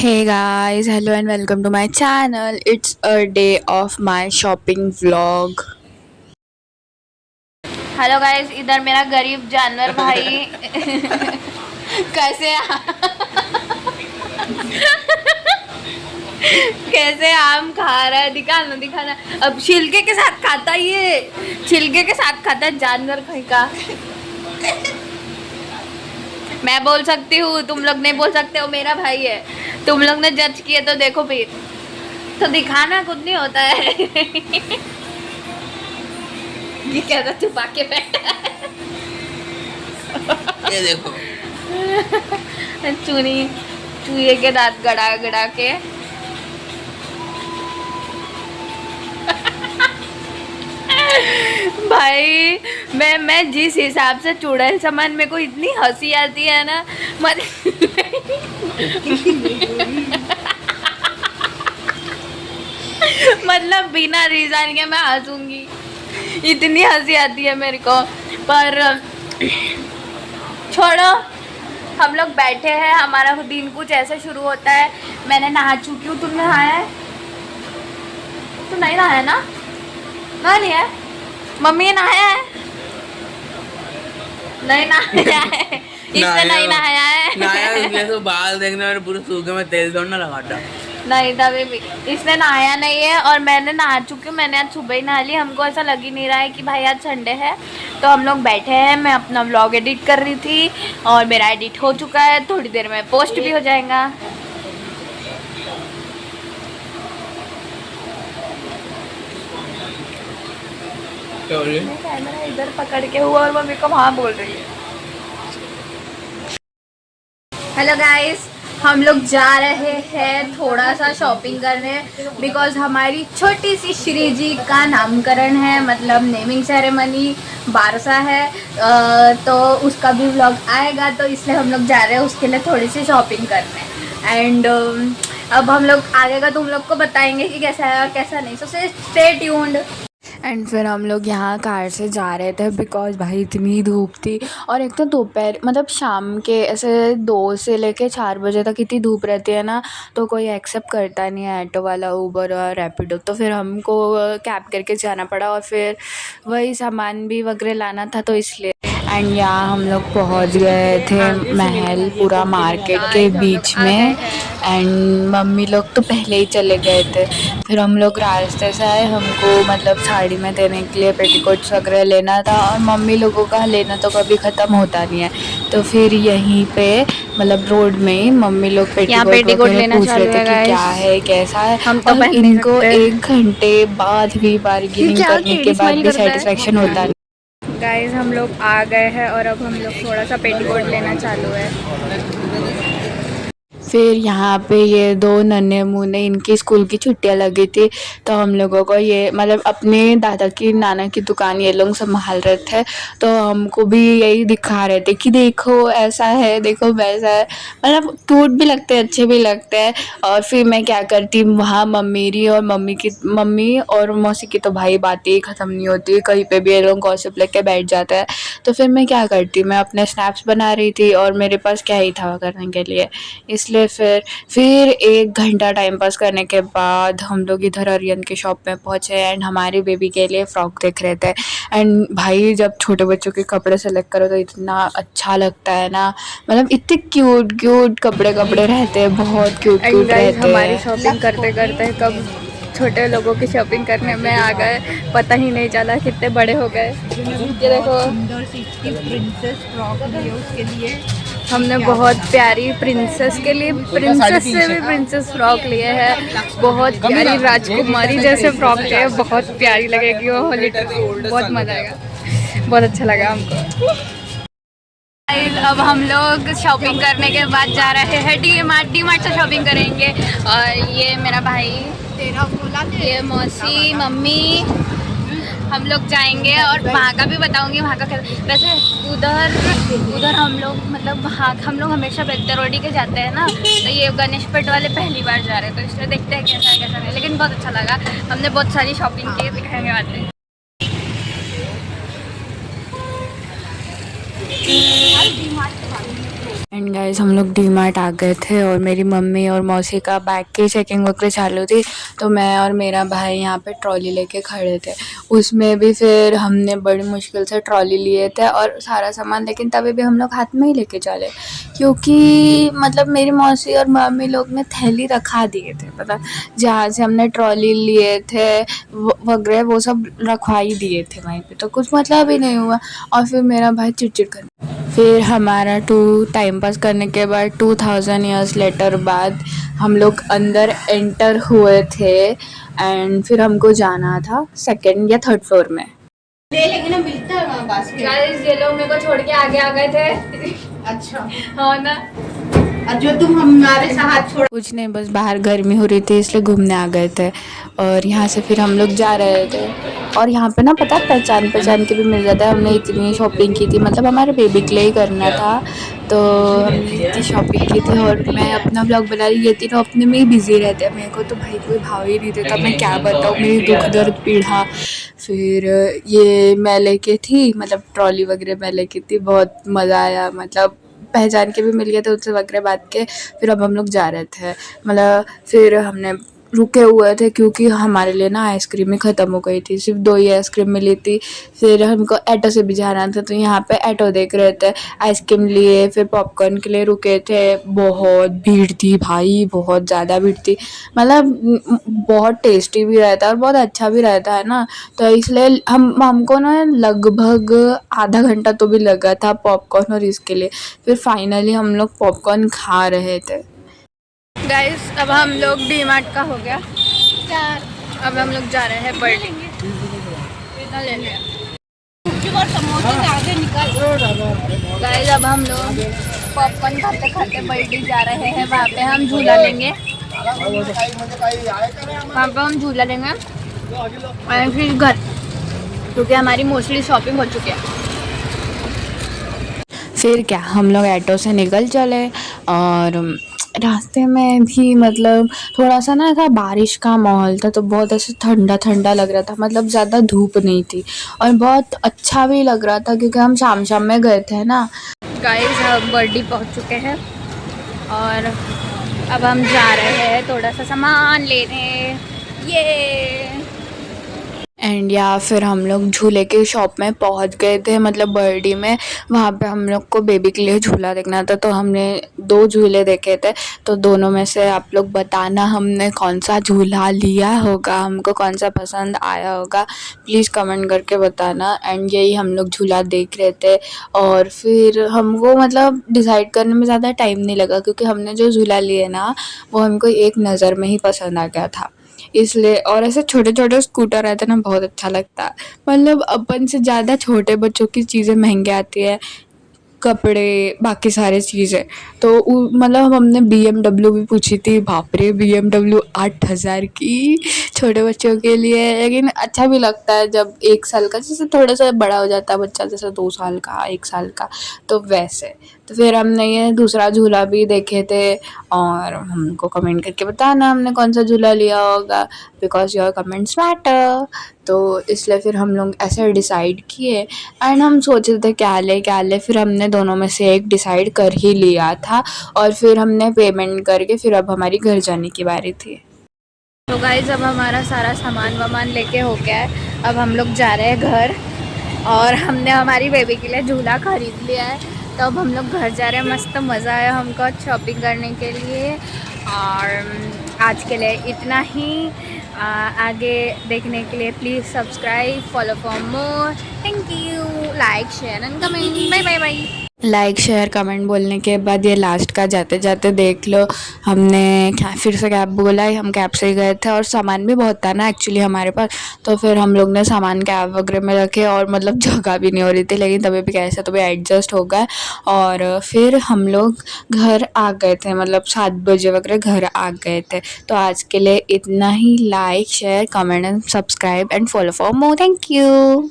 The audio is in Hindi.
Hey guys, hello and welcome to my channel. It's a day of my shopping vlog. Hello guys, इधर मेरा गरीब जानवर भाई कैसे कैसे आम खा रहा है। दिखाना दिखाना। अब छिलके के साथ खाता है, ये छिलके के साथ खाता है जानवर कहीं का। मैं बोल सकती हूँ, तुम लोग नहीं बोल सकते हो, मेरा भाई है। तुम लोग ने जज किए तो देखो फिर। तो दिखाना कुछ नहीं होता है। ये कैसा छुपा के बैठा है। ये देखो चूनी चूहे के दांत गड़ा गड़ा के। भाई मैं जिस हिसाब से चुड़ैल सामान, मेरे को इतनी हंसी आती है ना मतलब बिना रीजन के मैं हंसूंगी, इतनी हंसी आती है मेरे को। पर छोड़ो, हम लोग बैठे हैं, हमारा दिन कुछ ऐसे शुरू होता है। मैंने नहा चुकी हूँ। तुमने नहाया है? तू नहीं नहाया ना? नहीं है। मम्मी ने नहाया है? नहीं नहाया है। इसने नहीं नहाया है। नहाया इसलिए तो बाल देखने में पूरे सूखे में तेल थोड़ा ना लगाता। नहीं तभी भी इसने नहाया नहीं है और मैंने नहा चुकी हूँ। मैंने आज सुबह ही नहा ली। हमको ऐसा लग ही नहीं रहा है कि भाई आज संडे है, तो हम लोग बैठे हैं। मैं अपना व्लॉग एडिट कर रही थी और मेरा एडिट हो चुका है, थोड़ी देर में पोस्ट भी हो जाएगा। कैमरा इधर पकड़ के हुआ और मम्मी को वहाँ बोल रही है। हेलो गाइस, हम लोग जा रहे हैं थोड़ा सा शॉपिंग करने, बिकॉज हमारी छोटी सी श्री जी का नामकरण है, मतलब नेमिंग सेरेमनी 12 है। तो उसका भी व्लॉग आएगा, तो इसलिए हम लोग जा रहे हैं उसके लिए थोड़ी सी शॉपिंग करने। एंड अब हम लोग आगे का तुम लोग को बताएंगे कि कैसा है और कैसा नहीं, सो स्टे ट्यून्ड। एंड फिर हम लोग यहाँ कार से जा रहे थे बिकॉज़ भाई इतनी धूप थी। और एक तो दोपहर मतलब शाम के ऐसे 2 से लेके 4 बजे तक इतनी धूप रहती है ना, तो कोई एक्सेप्ट करता नहीं है, ऑटो वाला, उबर और रैपिडो। तो फिर हमको कैब करके जाना पड़ा और फिर वही सामान भी वगैरह लाना था, तो इसलिए। एंड यहाँ हम लोग पहुँच गए थे महल, पूरा मार्केट के बीच में। एंड मम्मी लोग तो पहले ही चले गए थे। फिर हम लोग रास्ते से आए, हमको मतलब साड़ी में देने के लिए पेटीकोट्स वगैरह लेना था, और मम्मी लोगों का लेना तो कभी ख़त्म होता नहीं है। तो फिर यहीं पे मतलब रोड में ही मम्मी लोग पेटीकोट वगैरह पूछ रहे थे कि क्या है कैसा है। हम तो और पहन नहीं इनको सकते। 1 घंटे बाद भी बार्गेनिंग करने के बाद भी सेटिस्फेक्शन होता नहीं। गाइस, हम लोग आ गए हैं और अब हम लोग थोड़ा सा पेटीकोट लेना चालू है। फिर यहाँ पे ये 2 नन्हे मुन्ने, इनकी स्कूल की छुट्टियाँ लगी थी, तो हम लोगों को ये मतलब अपने दादा की नाना की दुकान ये लोग संभाल रहे थे, तो हमको भी यही दिखा रहे थे कि देखो ऐसा है, देखो वैसा है। मतलब क्यूट भी लगते हैं, अच्छे भी लगते हैं। और फिर मैं क्या करती, वहाँ मेरी और मम्मी और मौसी की तो भाई बातें ही ख़त्म नहीं होती, कहीं पे भी ये लोग गॉसिप लेके बैठ जाते हैं। तो फिर मैं क्या करती, मैं अपने स्नैप्स बना रही थी और मेरे पास क्या ही था करने के लिए, इसलिए फिर 1 घंटा टाइम पास करने के बाद हम लोग इधर आर्यन की शॉप में पहुँचे एंड हमारी बेबी के लिए फ़्रॉक देख रहे थे। एंड भाई जब छोटे बच्चों के कपड़े सेलेक्ट करो तो इतना अच्छा लगता है ना, मतलब इतने क्यूट कपड़े रहते हैं, बहुत क्यूट रहते हमारी हैं। शॉपिंग करते करते कब छोटे लोगों की शॉपिंग करने में आ गए, पता ही नहीं चला कितने बड़े हो गए। ये देखो, प्रिंसेस फ्रॉक लिए उसके लिए हमने बहुत प्यारी प्रिंसेस के लिए, प्रिंसेस से भी प्रिंसेस फ्रॉक लिए हैं। बहुत प्यारी राजकुमारी जैसे फ्रॉक लिए, बहुत प्यारी लगेगी वो, बहुत मजा आएगा, बहुत अच्छा लगा हमको। अब हम लोग शॉपिंग करने के बाद जा रहे हैं डी मार्ट से शॉपिंग करेंगे। और ये मेरा भाई, ये मौसी, मम्मी, हम लोग जाएंगे और वहाँ का भी बताऊंगी। वहाँ का वैसे उधर हम लोग मतलब वहाँ हम लोग हमेशा बेहतर रोडी के जाते हैं ना, तो ये गणेश पेट वाले पहली बार जा रहे हैं, तो इसलिए देखते हैं कैसा है कैसा नहीं। लेकिन बहुत अच्छा लगा, हमने बहुत सारी शॉपिंग की, दिखाएंगे बातें। एंड गाइस हम लोग डी मार्ट आ गए थे और मेरी मम्मी और मौसी का बैग की चेकिंग वगैरह चालू थी, तो मैं और मेरा भाई यहाँ पे ट्रॉली लेके खड़े थे। उसमें भी फिर हमने बड़ी मुश्किल से ट्रॉली लिए थे और सारा सामान, लेकिन तभी भी हम लोग हाथ में ही लेके चले, क्योंकि मतलब मेरी मौसी और मम्मी लोग ने थैली रखा दिए थे, मतलब जहाँ से हमने ट्रॉली लिए थे वगैरह वो सब रखवा ही दिए थे वहीं पे, तो कुछ मतलब ही नहीं हुआ। और फिर मेरा भाई चिड़चिड़ कर, फिर हमारा टाइम पास करने के बाद 2000 ईयर्स लेटर बाद हम लोग अंदर एंटर हुए थे एंड फिर हमको जाना था सेकंड या थर्ड फ्लोर में। ले लेंगे ना, मिलता है वहाँ पास में। गाइस ये लोग मेरे को छोड़ के आगे आ गए थे। अच्छा, हाँ ना। और जो तुम हमारे साथ छोड़, कुछ नहीं, बस बाहर गर्मी हो रही थी इसलिए घूमने आ गए थे और यहाँ से फिर हम लोग जा रहे थे। और यहाँ पे ना पता पहचान के भी मिल जाता है। हमने इतनी शॉपिंग की थी, मतलब हमारे बेबी के लिए ही करना था, तो हमने इतनी शॉपिंग की थी और मैं अपना ब्लॉग बना रही थी तो अपने में ही बिजी रहते हैं। मेरे को तो भाई कोई भाव ही नहीं देता, मैं क्या बताऊँ मेरी दुख दर्द पीड़ा। फिर ये मैं लेके थी, मतलब ट्रॉली वगैरह मैं लेके थी, बहुत मज़ा आया, मतलब पहचान के भी मिल गए थे उनसे वगैरह बात के। फिर अब हम लोग जा रहे थे, मतलब फिर हमने रुके हुए थे क्योंकि हमारे लिए ना आइसक्रीम ही ख़त्म हो गई थी, सिर्फ 2 ही आइसक्रीम मिली थी। फिर हमको ऑटो से भी जाना था, तो यहाँ पे ऑटो देख रहे थे, आइसक्रीम लिए, फिर पॉपकॉर्न के लिए रुके थे। बहुत भीड़ थी भाई, बहुत ज़्यादा भीड़ थी, मतलब बहुत टेस्टी भी रहता है और बहुत अच्छा भी रहता है ना, तो इसलिए हमको ना लगभग आधा घंटा तो भी लगा था पॉपकॉर्न और इसके लिए। फिर फाइनली हम लोग पॉपकॉर्न खा रहे थे। गाइस अब हम लोग डी मार्ट का हो गया, अब हम लोग जा रहे हैं बर्डी। इतना ले लिया और समोसे से आगे निकल। गाइस अब हम लोग पॉपकॉर्न खाते खाते बर्डी जा रहे हैं। वहाँ पे हम झूला लेंगे, वहाँ पे हम झूला लेंगे और फिर घर, क्योंकि हमारी मोस्टली शॉपिंग हो चुकी है। फिर क्या हम लोग ऑटो से निकल चले और रास्ते में भी मतलब थोड़ा सा ना ऐसा बारिश का माहौल था, तो बहुत ऐसे ठंडा ठंडा लग रहा था, मतलब ज़्यादा धूप नहीं थी और बहुत अच्छा भी लग रहा था क्योंकि हम शाम शाम में गए थे ना। गाइस हम बर्डी पहुँच चुके हैं और अब हम जा रहे हैं थोड़ा सा सामान लेने। ये एंड या फिर हम लोग झूले के शॉप में पहुंच गए थे, मतलब बर्डी में। वहाँ पे हम लोग को बेबी के लिए झूला देखना था, तो हमने 2 झूले देखे थे, तो दोनों में से आप लोग बताना हमने कौन सा झूला लिया होगा, हमको कौन सा पसंद आया होगा, प्लीज़ कमेंट करके बताना। एंड यही हम लोग झूला देख रहे थे और फिर हमको मतलब डिसाइड करने में ज़्यादा टाइम नहीं लगा क्योंकि हमने जो झूला लिए ना वो हमको एक नज़र में ही पसंद आ गया था, इसलिए। और ऐसे छोटे छोटे स्कूटर रहते ना, बहुत अच्छा लगता है, मतलब अपन से ज़्यादा छोटे बच्चों की चीज़ें महंगी आती है, कपड़े बाकी सारी चीज़ें। तो मतलब हमने BMW भी पूछी थी, बाप रे BMW 8000 की छोटे बच्चों के लिए, लेकिन अच्छा भी लगता है जब 1 साल का, जैसे थोड़ा सा बड़ा हो जाता है बच्चा, जैसे 2 साल का 1 साल का, तो वैसे। तो फिर हमने ये दूसरा झूला भी देखे थे और हमको कमेंट करके बताना हमने कौन सा झूला लिया होगा, बिकॉज योर कमेंट्स मैटर। तो इसलिए फिर हम लोग ऐसे डिसाइड किए एंड हम सोच रहे थे क्या ले, फिर हमने दोनों में से एक डिसाइड कर ही लिया था और फिर हमने पेमेंट करके फिर अब हमारी घर जाने की बारी थी। तो गाइस अब हमारा सारा सामान वामान लेके हो गया है, अब हम लोग जा रहे हैं घर और हमने हमारी बेबी के लिए झूला खरीद लिया है, तो अब हम लोग घर जा रहे हैं। मस्त मज़ा आया हमको शॉपिंग करने के लिए और आज के लिए इतना ही। आगे देखने के लिए please subscribe, follow for more. Thank you, like share and comment. Bye bye bye. Like share comment बोलने के बाद ये लास्ट का जाते जाते देख लो, हमने क्या फिर से कैब बोला है, हम कैब से ही गए थे और सामान भी बहुत था ना एक्चुअली हमारे पास, तो फिर हम लोग ने सामान कैब वगैरह में रखे और मतलब जगह भी नहीं हो रही थी, लेकिन तभी भी कैसे तो भी एडजस्ट हो गए और फिर हम लोग घर आ गए थे, मतलब 7 बजे वगैरह घर आ गए थे। तो आज के लिए इतना ही। Like share comment and subscribe and follow for more. Thank you.